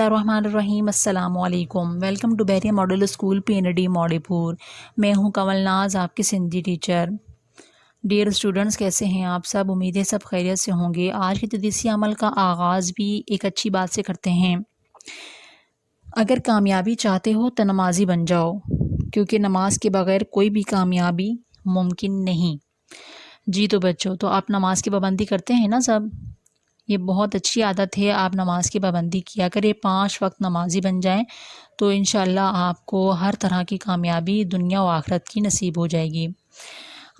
बिस्मिल्लाहिर्रहमानिर्रहीम अस्सलामुअलैकुम। Welcome to Bairiya model school PND Mauripur. मैं हूं कमल नाज, आपकी सिंधी टीचर। डियर स्टूडेंट्स, कैसे हैं आप सब? उम्मीद है सब खैरियत से होंगे। आज की तदरीसी अमल का आगाज़ भी एक अच्छी बात से करते हैं। अगर कामयाबी चाहते हो तो नमाजी बन जाओ, क्योंकि नमाज के बगैर कोई भी कामयाबी मुमकिन नहीं। जी तो बच्चों, तो आप नमाज की पाबंदी करते हैं ना सब? ये बहुत अच्छी आदत है, आप नमाज की पाबंदी किया करें, 5 वक्त नमाजी बन जाएं तो इंशाल्लाह आपको हर तरह की कामयाबी दुनिया और आखिरत की नसीब हो जाएगी।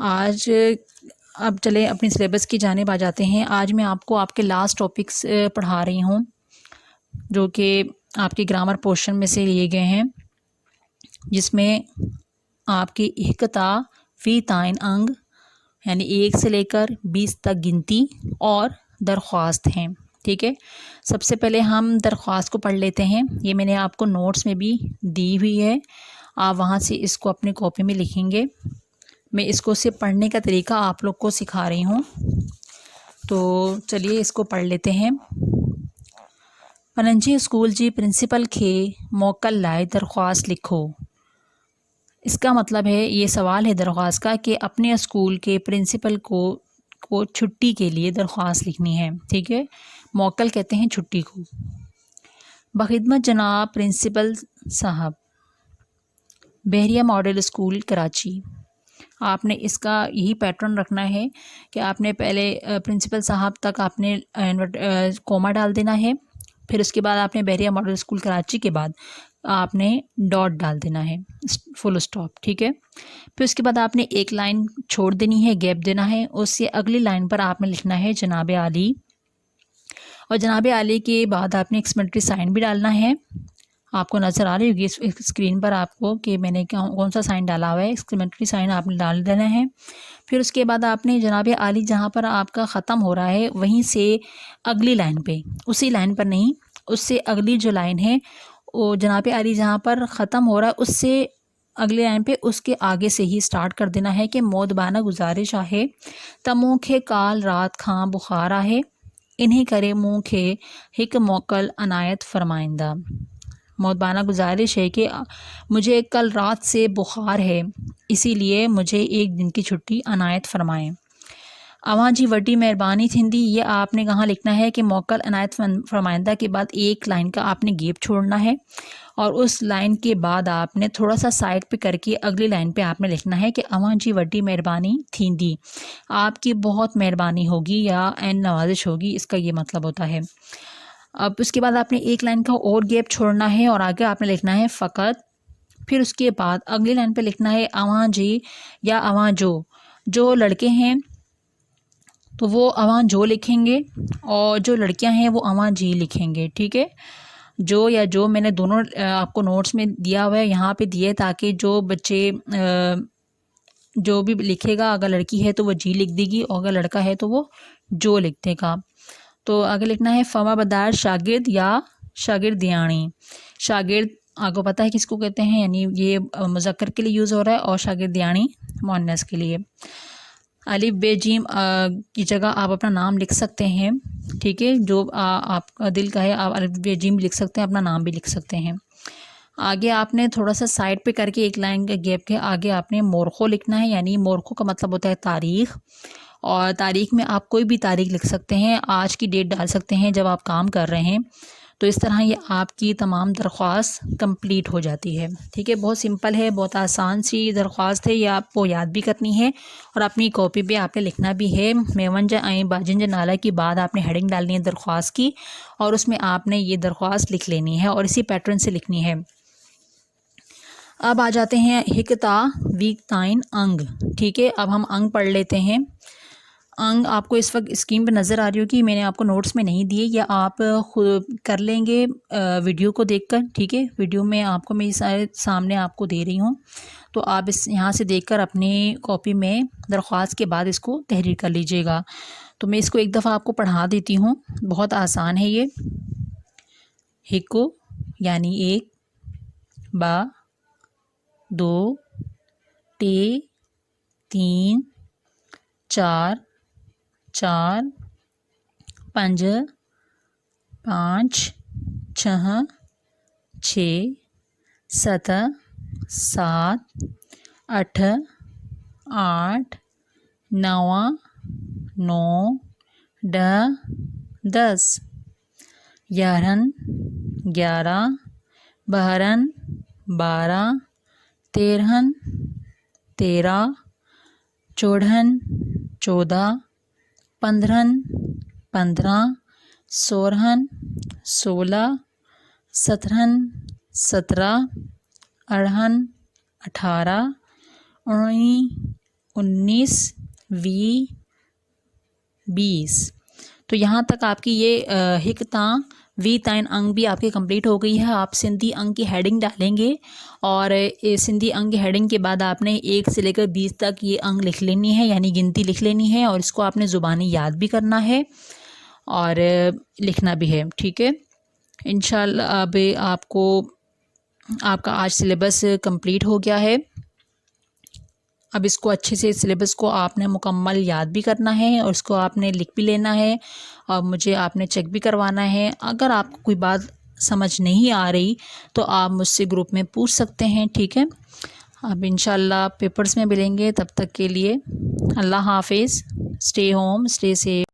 आज अब चलें अपनी सिलेबस की जानिब आ जाते हैं। आज मैं आपको आपके लास्ट टॉपिक्स पढ़ा रही हूँ, जो कि आपके ग्रामर पोर्शन में से लिए गए हैं, जिसमें आपकी इक्ता फ़ी ताइन अंग यानी 1 से लेकर 20 तक गिनती और दरख्वास्त हैं। ठीक है, सबसे पहले हम दरख्वास्त को पढ़ लेते हैं। ये मैंने आपको नोट्स में भी दी हुई है, आप वहाँ से इसको अपनी कॉपी में लिखेंगे। मैं इसको सिर्फ पढ़ने का तरीका आप लोग को सिखा रही हूँ, तो चलिए इसको पढ़ लेते हैं। पनंजी स्कूल जी प्रिंसिपल खे मोकल लाए दरख्वास्त लिखो। इसका मतलब है, ये सवाल है दरख्वास्त का कि अपने स्कूल के प्रिंसिपल को छुट्टी के लिए दरख्वास्त लिखनी है। ठीक है, मौकल कहते हैं छुट्टी को। बखिदमत जनाब प्रिंसिपल साहब, बहरिया मॉडल स्कूल कराची। आपने इसका यही पैटर्न रखना है कि आपने पहले प्रिंसिपल साहब तक आपने कोमा डाल देना है, फिर उसके बाद आपने बहरिया मॉडल स्कूल कराची के बाद आपने डॉट डाल देना है, फुल स्टॉप। ठीक है, फिर उसके बाद आपने एक लाइन छोड़ देनी है, गैप देना है। उससे अगली लाइन पर आपने लिखना है जनाब आली, और जनाब आली के बाद आपने एक्सक्लेमेटरी साइन भी डालना है। आपको नज़र आ रही होगी इस स्क्रीन पर आपको कि मैंने कौन सा साइन डाला हुआ है। एक्सक्लेमेटरी साइन आपने डाल देना है। फिर उसके बाद आपने जनाब आली जहाँ पर आपका ख़त्म हो रहा है, वहीं से अगली लाइन पे, उसी लाइन पर नहीं, उससे अगली जो लाइन है वो जनाब आली जहाँ पर ख़त्म हो रहा है, उससे अगले लाइन पे उसके आगे से ही स्टार्ट कर देना है कि मोदबाना गुजारिश आहे तमू खे काल रात खां बुखार आहे, इन्हें करे मुँह खे हिक मोकल अनायत फरमाइंदा। मोदबाना गुजारिश है कि मुझे कल रात से बुखार है, इसीलिए मुझे एक दिन की छुट्टी अनायत फरमाएँ। अवां जी वड्डी मेहरबानी थींदी, ये आपने कहाँ लिखना है कि मोकल अनायत फरमाइंदा के बाद एक लाइन का आपने गैप छोड़ना है, और उस लाइन के बाद आपने थोड़ा सा साइड पे करके अगली लाइन पे आपने लिखना है कि अवां जी वड्डी मेहरबानी थींदी, आपकी बहुत मेहरबानी होगी या एन नवाजिश होगी, इसका ये मतलब होता है। अब उसके बाद आपने एक लाइन का और गैप छोड़ना है और आगे आपने लिखना है फ़कत। फिर उसके बाद अगली लाइन पे लिखना है अवां जी या अवां जो लड़के हैं तो वो अवां जो लिखेंगे, और जो लड़कियां हैं वो अवां जी लिखेंगे। ठीक है, जो या जो मैंने दोनों आपको नोट्स में दिया हुआ है, यहाँ पे दिए, ताकि जो बच्चे जो भी लिखेगा, अगर लड़की है तो वो जी लिख देगी, और अगर लड़का है तो वो जो लिख देगा। तो आगे लिखना है फमा बदार शागिर्द या शागिर्दियाणी। शागिर्द आपको पता है किसको कहते हैं, यानी ये मुज़क्कर के लिए यूज़ हो रहा है, और शागिर्दियाणी मुअन्नस के लिए। अलिफ बे जीम की जगह आप अपना नाम लिख सकते हैं। ठीक है, जो आपका दिल का है, आप अलिफ बे जीम लिख सकते हैं, अपना नाम भी लिख सकते हैं। आगे आपने थोड़ा सा साइड पे करके एक लाइन के गैप के आगे आपने मोरखो लिखना है, यानी मोरखो का मतलब होता है तारीख़, और तारीख़ में आप कोई भी तारीख़ लिख सकते हैं, आज की डेट डाल सकते हैं जब आप काम कर रहे हैं। तो इस तरह ये आपकी तमाम दरख्वास्त कंप्लीट हो जाती है। ठीक है, बहुत सिंपल है, बहुत आसान सी दरख्वास्त है, ये आपको याद भी करनी है और अपनी कॉपी पे आपने लिखना भी है। मेवंज आई बाजिंज नाला की बाद आपने हेडिंग डालनी है दरख्वास्त की, और उसमें आपने ये दरख्वास्त लिख लेनी है और इसी पैटर्न से लिखनी है। अब आ जाते हैं हिकता वीक ताइन अंग। ठीक है, अब हम अंग पढ़ लेते हैं। अंग आपको इस वक्त स्क्रीन पर नज़र आ रही होगी, मैंने आपको नोट्स में नहीं दिए, या आप खुद कर लेंगे वीडियो को देखकर। ठीक है, वीडियो में आपको मैं सारे सामने आपको दे रही हूँ, तो आप इस यहाँ से देखकर अपनी कॉपी में दरख्वास्त के बाद इसको तहरीर कर लीजिएगा। तो मैं इसको एक दफ़ा आपको पढ़ा देती हूँ, बहुत आसान है ये। हिको यानी एक, बा दो, टे तीन, चार चार, पंज पाँच, छः, छः, सत, सात, अठ, आठ, नव, नौ, ॾह, दस, यारहं, ग्यारह, ॿारहं, ॿारहं, तेरहं, तेरहं, चौॾहं, चौदह, पंद्रहं, पंद्रहं, सोरहं, सोलह, सत्रहं, सत्रह, अरिड़हं, अठारह, उन्नीस, वीह, बीस। तो यहाँ तक आपकी ये हिक तां वी ताइन अंग भी आपके कंप्लीट हो गई है। आप सिंधी अंग की हेडिंग डालेंगे और सिंधी अंग की हेडिंग के बाद आपने 1 से लेकर 20 तक ये अंग लिख लेनी है, यानी गिनती लिख लेनी है, और इसको आपने ज़ुबानी याद भी करना है और लिखना भी है। ठीक है, इंशाल्लाह अब आपको आपका आज सिलेबस कंप्लीट हो गया है। अब इसको अच्छे से सिलेबस को आपने मुकम्मल याद भी करना है और इसको आपने लिख भी लेना है और मुझे आपने चेक भी करवाना है। अगर आपको कोई बात समझ नहीं आ रही तो आप मुझसे ग्रुप में पूछ सकते हैं। ठीक है, अब इंशाल्लाह पेपर्स में मिलेंगे, तब तक के लिए अल्लाह हाफिज़। Stay home, stay safe.